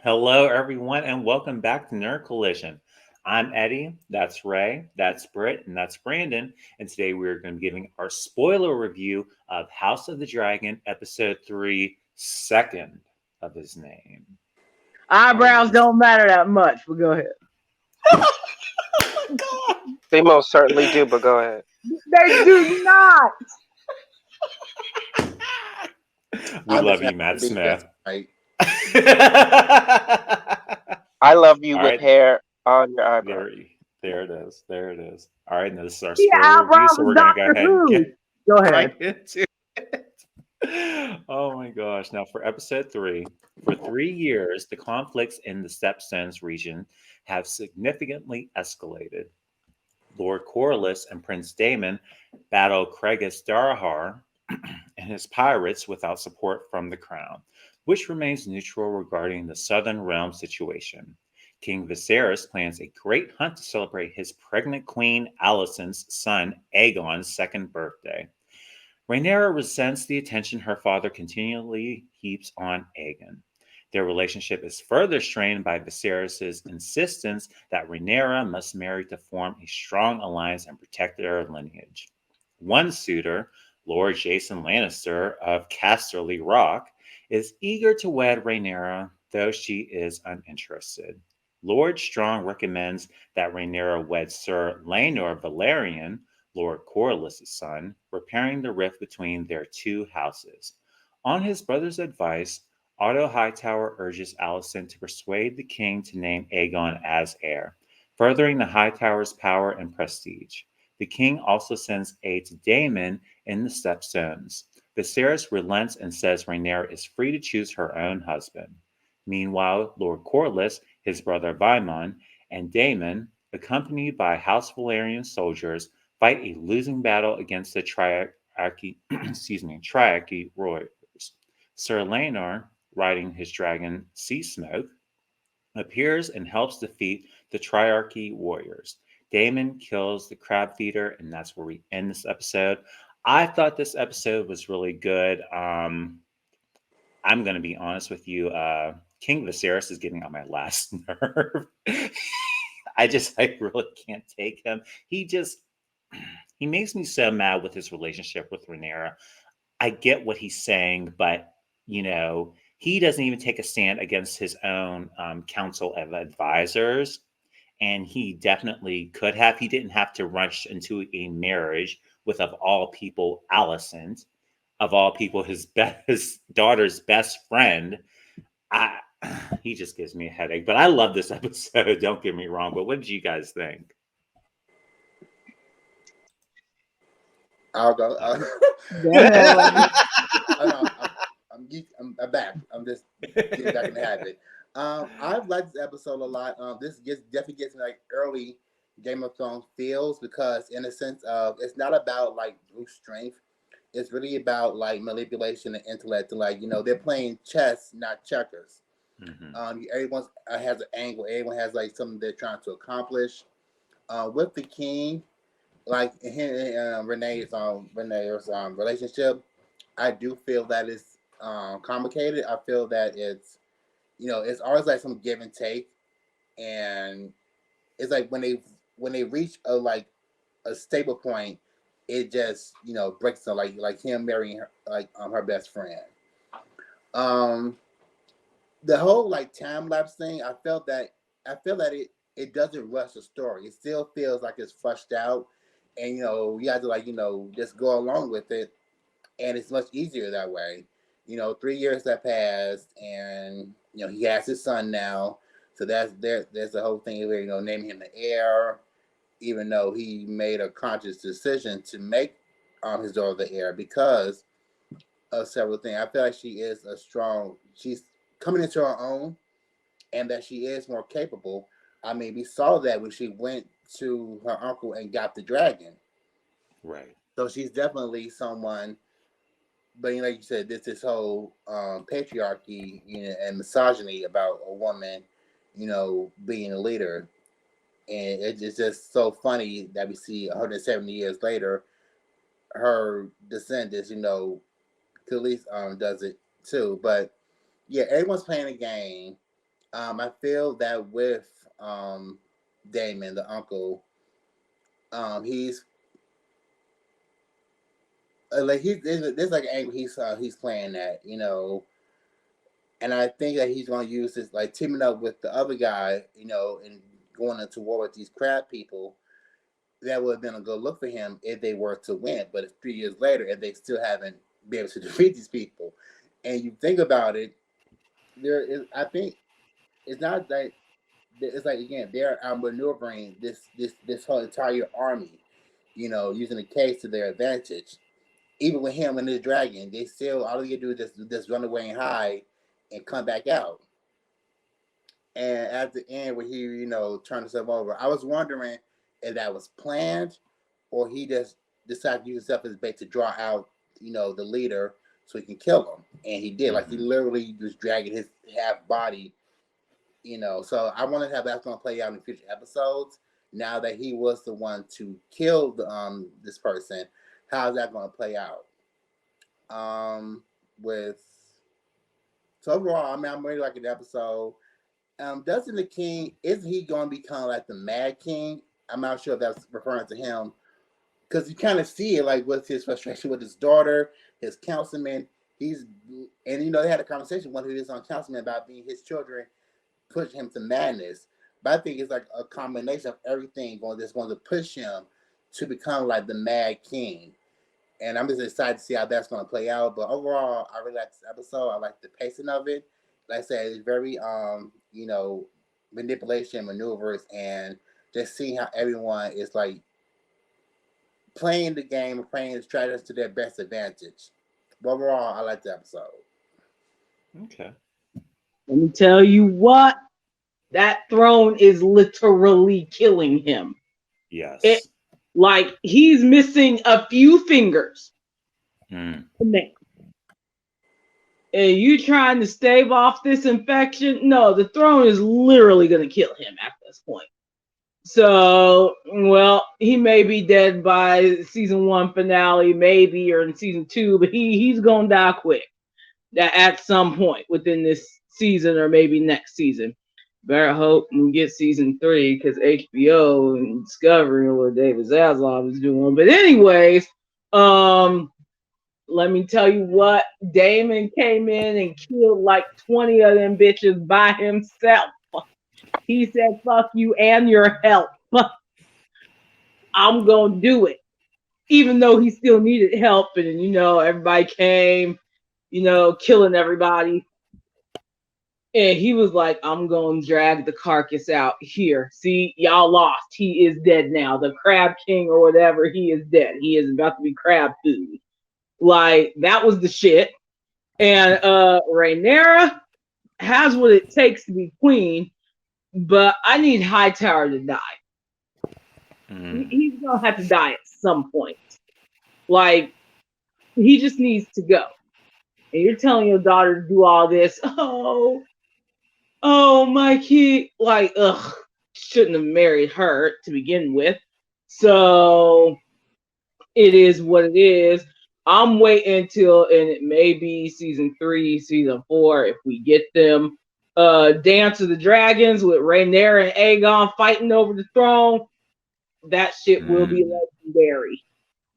Hello, everyone, and welcome back to Nerd Collision. I'm Eddie, that's Ray, that's Britt, and that's Brandon. And today we're going to be giving our spoiler review of House of the Dragon, Episode 3, Second of His Name. Are Eyebrows you? don't matter that much, but go ahead. They most certainly do, but go ahead. They do not. We I'm just love you, happy Matt to be here Smith. tonight. I love you All with right, hair on your eyebrow. there, there it is. There it is. All right, now this is our The spoiler review, eyebrows so of we're going to go Doctor ahead and Who. get Go right ahead. into Oh my gosh. Now, for episode 3, for 3 years, the conflicts in the Stepstones region have significantly escalated. Lord Corlys and Prince Daemon battle Cregus Darahar and his pirates without support from the crown, which remains neutral regarding the Southern Realm situation. King Viserys plans a great hunt to celebrate his pregnant queen Alicent's son Aegon's second birthday. Rhaenyra resents the attention her father continually heaps on Aegon. Their relationship is further strained by Viserys' insistence that Rhaenyra must marry to form a strong alliance and protect their lineage. One suitor, Lord Jason Lannister of Casterly Rock, is eager to wed Rhaenyra, though she is uninterested. Lord Strong recommends that Rhaenyra wed Sir Laenor Valerian, Lord Corlys' son, repairing the rift between their two houses. On his brother's advice, Otto Hightower urges Alicent to persuade the king to name Aegon as heir, furthering the Hightower's power and prestige. The king also sends aid to Daemon in the Stepstones. Viserys relents and says Rhaenyra is free to choose her own husband. Meanwhile, Lord Corlys, his brother Vaemon, and Daemon, accompanied by House Valerian soldiers, fight a losing battle against the Triarchy warriors. Sir Laenor, riding his dragon Sea Smoke, appears and helps defeat the Triarchy warriors. Daemon kills the crab feeder, and that's where we end this episode. I thought this episode was really good. I'm going to be honest with you. King Viserys is getting on my last nerve. I really can't take him. He just he makes me so mad with his relationship with Rhaenyra. I get what he's saying, but he doesn't even take a stand against his own council of advisors, and he definitely could have. He didn't have to rush into a marriage with, of all people, Alicent, of all people, his daughter's best friend. I, he just gives me a headache. But I love this episode. Don't get me wrong. But what did you guys think? I'll go. Uh, Go ahead. I'm back. I'm just getting back in the habit. I've liked this episode a lot. Definitely gets me like early Game of Thrones feels because in a sense of it's not about like brute strength. It's really about like manipulation and intellect. And like they're playing chess, not checkers. mhm. Everyone has an angle. Everyone has like something they're trying to accomplish. With the king, like him and Renee's relationship, I do feel that it's complicated. I feel that it's always like some give and take, and it's like when they reach a stable point, it just breaks them like him marrying her her best friend. Um, the whole like time lapse thing, I feel that it doesn't rush the story. It still feels like it's flushed out, and you have to just go along with it, and it's much easier that way. 3 years that passed, and he has his son now, so that's there. There's the whole thing where naming him the heir, even though he made a conscious decision to make his daughter the heir because of several things. I feel like she is a strong. She's coming into her own, and that she is more capable. I mean, we saw that when she went to her uncle and got the dragon. Right. So she's definitely someone. But like you said, this whole patriarchy, and misogyny about a woman, being a leader, and it's just so funny that we see 170 years later, her descendants, Khalees does it too. But yeah, everyone's playing a game. I feel that with Damon, the uncle, he's there's like an angle he's playing that, you know, and I think that he's going to use this like teaming up with the other guy, you know, and going into war with these crab people. That would have been a good look for him if they were to win. But it's 3 years later, and they still haven't been able to defeat these people. And you think about it, there is. I think it's not like it's like again they're maneuvering this whole entire army, you know, using the case to their advantage. Even with him and his dragon, they still all they do is just run away and hide and come back out. And at the end, where he, you know, turned himself over, I was wondering if that was planned or he just decided to use himself as bait to draw out, you know, the leader so he can kill him. And he did. Mm-hmm. Like, he literally was dragging his half body, you know. So I wonder how that's going to play out in future episodes. Now that he was the one to kill this person, how's that going to play out? With so overall, I mean, I'm really liking the episode. Doesn't the king, isn't he going to become like the Mad King? I'm not sure if that's referring to him because you kind of see it like with his frustration with his daughter, his councilman. And you know, they had a conversation when he was on councilman about being his children pushing him to madness. But I think it's like a combination of everything that's going to push him to become like the Mad King. And I'm just excited to see how that's going to play out. But overall, I really like this episode. I like the pacing of it. Like I said, it's very you know, manipulation, maneuvers, and just seeing how everyone is like playing the game and playing the strategies to their best advantage. But overall, I like the episode. Okay. Let me tell you what, that throne is literally killing him. Yes. Like he's missing a few fingers. Mm. And you trying to stave off this infection? No, the throne is literally going to kill him at this point. So, well, he may be dead by season 1 finale, maybe, or in season 2, but he's going to die quick. That at some point within this season or maybe next season. Better hope we get season 3 because HBO and Discovery and what David Zaslav is doing. But anyways, let me tell you what, Damon came in and killed like 20 of them bitches by himself. He said, fuck you and your help. I'm going to do it. Even though he still needed help and, you know, everybody came, you know, killing everybody. And he was like, I'm going to drag the carcass out here. See, y'all lost. He is dead now. The Crab King or whatever, he is dead. He is about to be crab food. Like, that was the shit. And Rhaenyra has what it takes to be queen, but I need Hightower to die. He's going to have to die at some point. Like, he just needs to go. And you're telling your daughter to do all this. Oh, my kid. Like, ugh, shouldn't have married her to begin with. So it is what it is. I'm waiting until, and it may be season 3, season 4, if we get them. Dance of the Dragons with Rhaenyra and Aegon fighting over the throne. That shit will be legendary.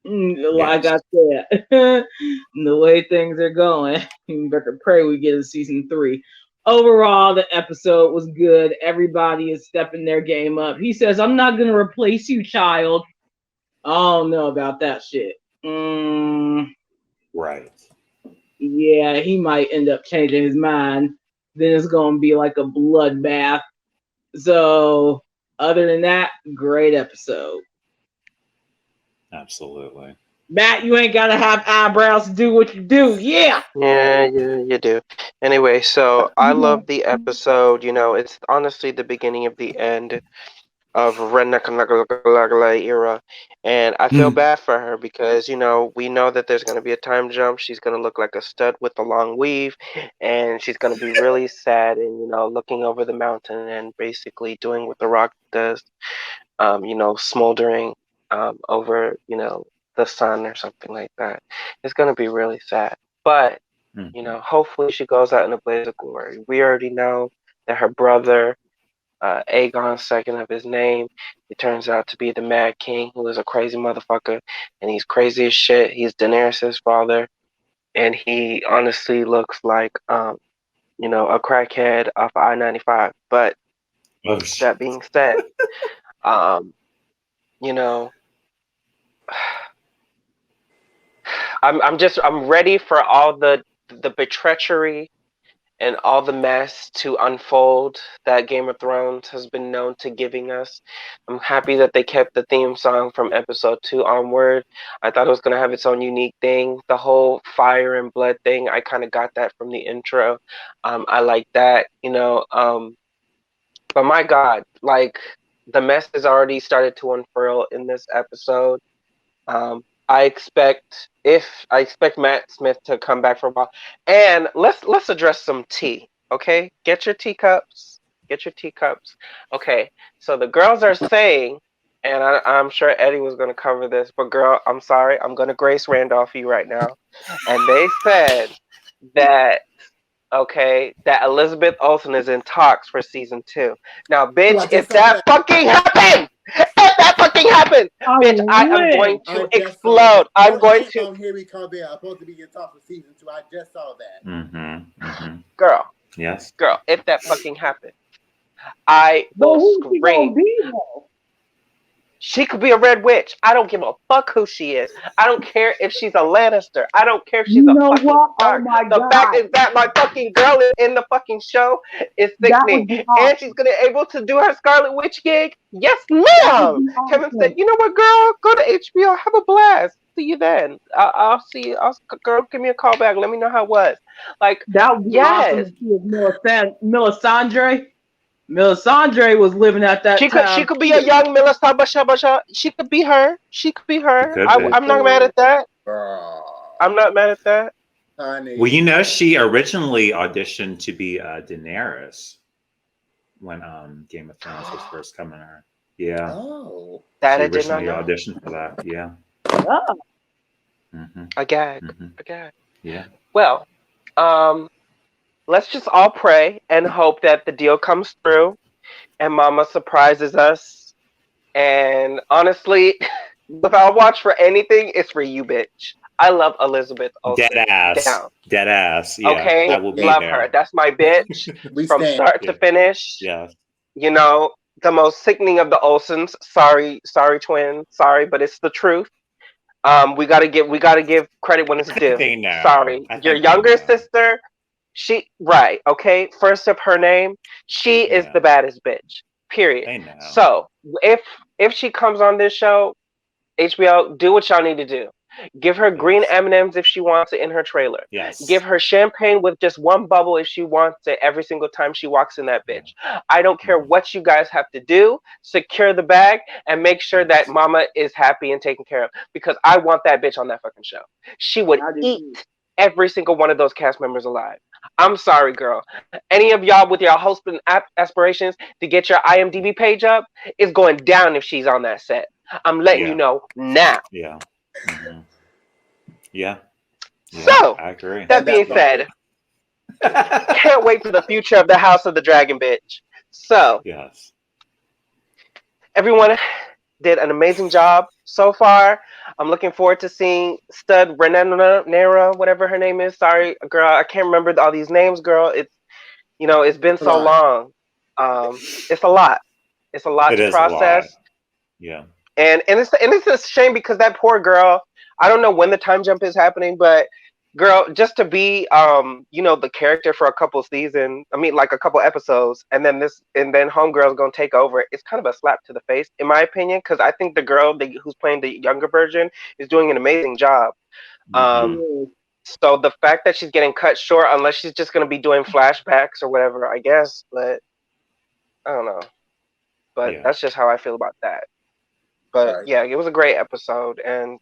Like I said, the way things are going, you better pray we get a season 3. Overall, the episode was good. Everybody is stepping their game up. He says, I'm not going to replace you, child. I don't know about that shit. Right. Yeah, he might end up changing his mind. Then it's going to be like a bloodbath. So, other than that, great episode. Absolutely. Matt, you ain't got to have eyebrows to do what you do. Yeah. Yeah, you do. Anyway, so I love the episode. You know, it's honestly the beginning of the end of Redneck era, and I feel bad for her because you know we know that there's going to be a time jump. She's going to look like a stud with a long weave, and she's going to be really sad and you know looking over the mountain and basically doing what the Rock does, you know, smoldering over you know the sun or something like that. It's going to be really sad, but you know, hopefully she goes out in a blaze of glory. We already know that her brother, Aegon second of his name, it turns out to be the Mad King, who is a crazy motherfucker, and he's crazy as shit. He's Daenerys' father, and he honestly looks like a crackhead off I-95. But Oh, that being said, um, you know, I'm ready for all the treachery and all the mess to unfold that Game of Thrones has been known to giving us. I'm happy that they kept the theme song from episode 2 onward. I thought it was going to have its own unique thing. The whole fire and blood thing, I kind of got that from the intro. I like that, but my God, like the mess has already started to unfurl in this episode. I expect Matt Smith to come back for a while, and let's address some tea. Okay, get your teacups. Get your teacups. Okay, so the girls are saying, and I'm sure Eddie was going to cover this, but girl, I'm sorry, I'm going to Grace Randolph you right now, and they said that that Elizabeth Olsen is in talks for season 2. Now, Ooh, bitch, I if just saw that that. fucking happened, bitch, I am going I to just saw explode. that. I'm going And to, here we come in. I'm supposed to be in talk for season 2. I just saw that. girl, Yes. if that fucking happened, I But will who's she gonna scream. be though? She could be a red witch. I don't give a fuck who she is. I don't care if she's a Lannister. I don't care if she's You a know fucking what? Oh Stark. my The fact God, is that my fucking girl is in the fucking show is that would sickening. be And she's awesome. gonna be able to do her Scarlet Witch gig. Yes, That would ma'am. be Kevin said, awesome. you know what, girl? Go to HBO. Have a blast. See you then. I'll see you. Girl, give me a call back. Let me know how it was. Like, That would be awesome yes. to see if Melisandre. Melisandre was living at that She time could be a too. young Melissa Basha. She could be her. She could be It her. could be. I'm not mad at that. Girl. I'm not mad at that. Well, Honey. she originally auditioned to be Daenerys when Game of Thrones was first coming out. Yeah, Oh. That she I did not originally know. auditioned for that. Yeah. Oh, hmm A gag. hmm A gag. Yeah. Well, let's just all pray and hope that the deal comes through and Mama surprises us. And honestly, if I watch for anything, it's for you, bitch. I love Elizabeth Dead Olsen. ass. Down. Dead ass. Yeah, Okay? I will be Love her. there. That's my bitch We from stand start to here. finish. Yeah. You know, the most sickening of the Olsens. Sorry, twins. Sorry, but it's the truth. We gotta give credit when it's I think due. they know. Sorry. I Your think they younger know. sister, she right, okay? First of her name, she is Yeah, the baddest bitch. Period. they know. So if she comes on this show, HBO, do what y'all need to do. Give her green Yes. M&Ms if she wants it in her trailer. Give Yes. her champagne with just one bubble if she wants it every single time she walks in that Yeah. bitch. I don't care Mhm. what you guys have to do. Secure the bag and make sure that Yes. mama is happy and taken care of because I want that bitch on that fucking show. She would I did eat too. every single one of those cast members alive. I'm sorry, girl. Any of y'all with your hosting aspirations to get your IMDb page up is going down if she's on that set. I'm letting you Yeah. know now. Yeah. hmm Yeah. Yeah. So, I agree. that And being that part. said, can't wait for the future of the House of the Dragon, bitch. So, Yes. everyone did an amazing job so far. I'm looking forward to seeing Stud Renanera, whatever her name is. Sorry, girl, I can't remember all these names, girl. It's been It's a so lot. long. It's a lot. It's a lot It to is a lot. process. Yeah. And it's a shame because that poor girl, I don't know when the time jump is happening, but girl, just to be the character for a couple seasons, I mean like a couple episodes, and then Homegirl's gonna take over, it's kind of a slap to the face, in my opinion, because I think the girl who's playing the younger version is doing an amazing job. hmm Um so the fact that she's getting cut short, unless she's just gonna be doing flashbacks or whatever, I guess, but I don't know. But Yeah. that's just how I feel about that. But Right. yeah, it was a great episode, and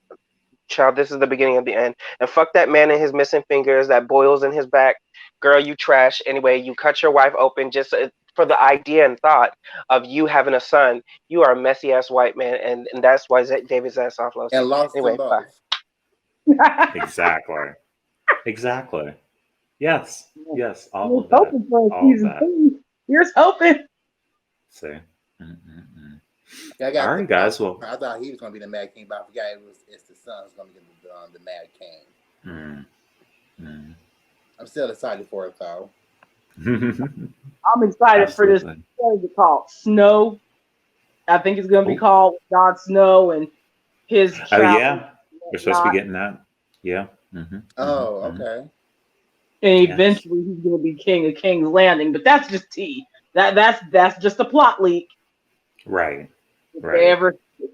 child, this is the beginning of the end. And fuck that man and his missing fingers, that boils in his back. Girl, you trash. Anyway, you cut your wife open just for the idea and thought of you having a son. You are a messy ass white man, and that's why David's ass off low And key. lost them Anyway, bye. both. Exactly. Exactly. Yes. Yes. I All was of that. hoping for a All of season that. two. Here's hoping. See. Mm-mm-mm. I All right, guys. Well, I thought he was going to be the Mad King, but I forgot it's the son who's going to be the Mad King. I'm still excited for it though. I'm excited for this. Absolutely. What is it called? Snow. I think it's going to be Oh. called Jon Snow and his Oh travel. yeah, we're supposed to be getting that. Yeah. Okay. And Yes. eventually he's going to be king of King's Landing, but that's just tea. That's just a plot leak. Right. If Right.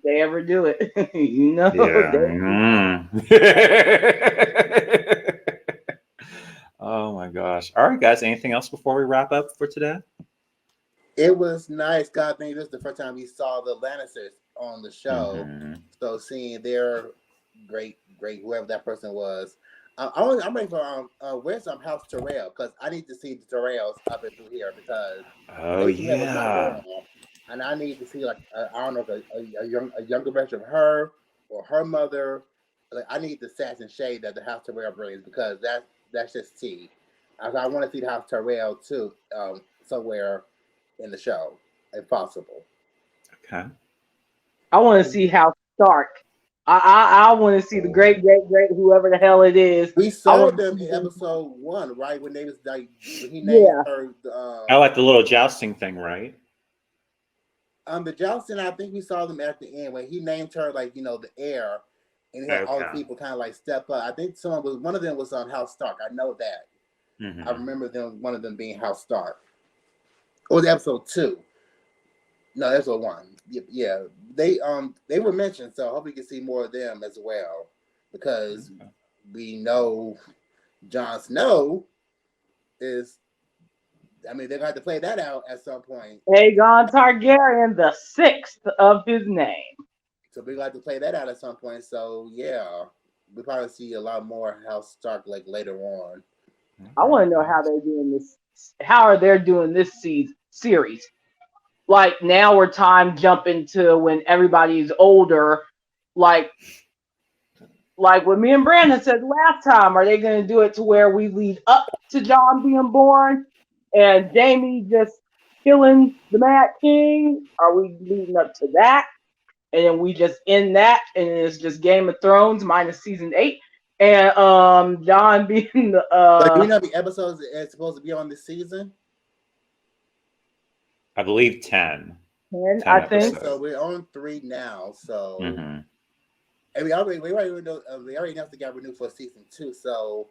they ever do it, you know. Yeah. Oh my gosh. All right, guys. Anything else before we wrap up for today? It was nice. God, I think this is the first time we saw the Lannisters on the show. So seeing their great, whoever that person was. I'm ready for where's House Tyrell, because I need to see the Tyrells up and through here because Oh they seem to have a lot yeah. going on. And I need to see like I don't know, a younger version of her or her mother. Like I need the sass and shade that the House Tyrell brings because that's just tea. I want to see the House Tyrell too, somewhere in the show, if possible. Okay. I want to see House Stark. I want to see the great whoever the hell it is. We saw them in episode 1, right? When they was like when he named her. I like the little jousting thing, right? The jousting, I think we saw them at the end when he named her like the heir, and he had all the people kind of like step up. I think one of them was on House Stark. I know that. I remember one of them being House Stark. Or was it episode 2? No, episode 1. Yeah, they were mentioned, so I hope we can see more of them as well, because we know Jon Snow is. I mean, they're going to have to play that out at some point. Aegon Targaryen, the 6th of his name. So we're going to have to play that out at some point. So yeah, we'll probably see a lot more House Stark like later on. I want to know how they're doing this. How are they doing this series? Like now we're time jumping to when everybody's older. Like what me and Brandon said last time. Are they going to do it to where we lead up to Jon being born and Jaime just killing the Mad King? Are we leading up to that? And then we just end that, and it's just Game of Thrones minus season 8, and Jon being the. But do you know how many episodes it's supposed to be on this season? I believe 10. 10 I think. So we're on 3 now. So, and we already announced it got renewed for season 2. So,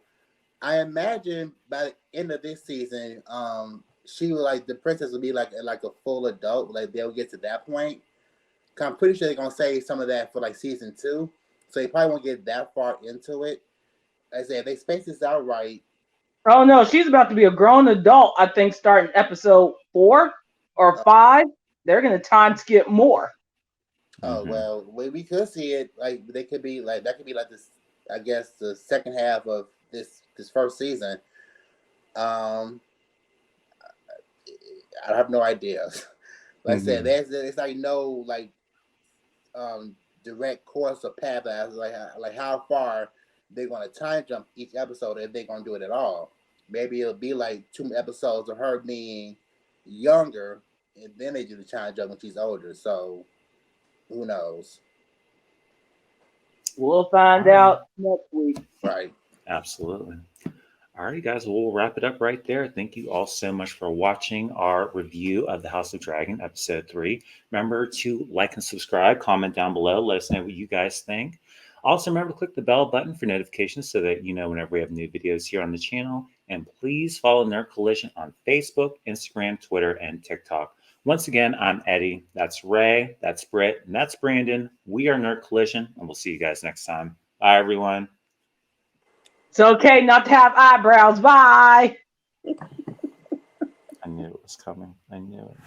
I imagine by the end of this season, she will the princess will be like a full adult. Like they'll get to that point. I'm pretty sure they're gonna save some of that for season 2, so you probably won't get that far into it. Like I said, if they space this out right. Oh no, she's about to be a grown adult. I think starting episode 4 or 5, they're gonna time skip more. Oh well, we could see it they could be that could be this. I guess the second half of this first season. I have no idea. Like I said, it's no direct course or path as like how far they're going to time jump each episode, if they're going to do it at all. Maybe it'll be 2 episodes of her being younger, and then they do the time jump when she's older. So who knows? We'll find out next week. Right. Absolutely. All right, guys, we'll wrap it up right there. Thank you all so much for watching our review of the House of Dragon, episode 3. Remember to like and subscribe, comment down below, let us know what you guys think. Also, remember to click the bell button for notifications so that you know whenever we have new videos here on the channel. And please follow Nerd Collision on Facebook, Instagram, Twitter, and TikTok. Once again, I'm Eddie. That's Ray. That's Britt. And that's Brandon. We are Nerd Collision, and we'll see you guys next time. Bye, everyone. It's okay not to have eyebrows. Bye. I knew it was coming. I knew it.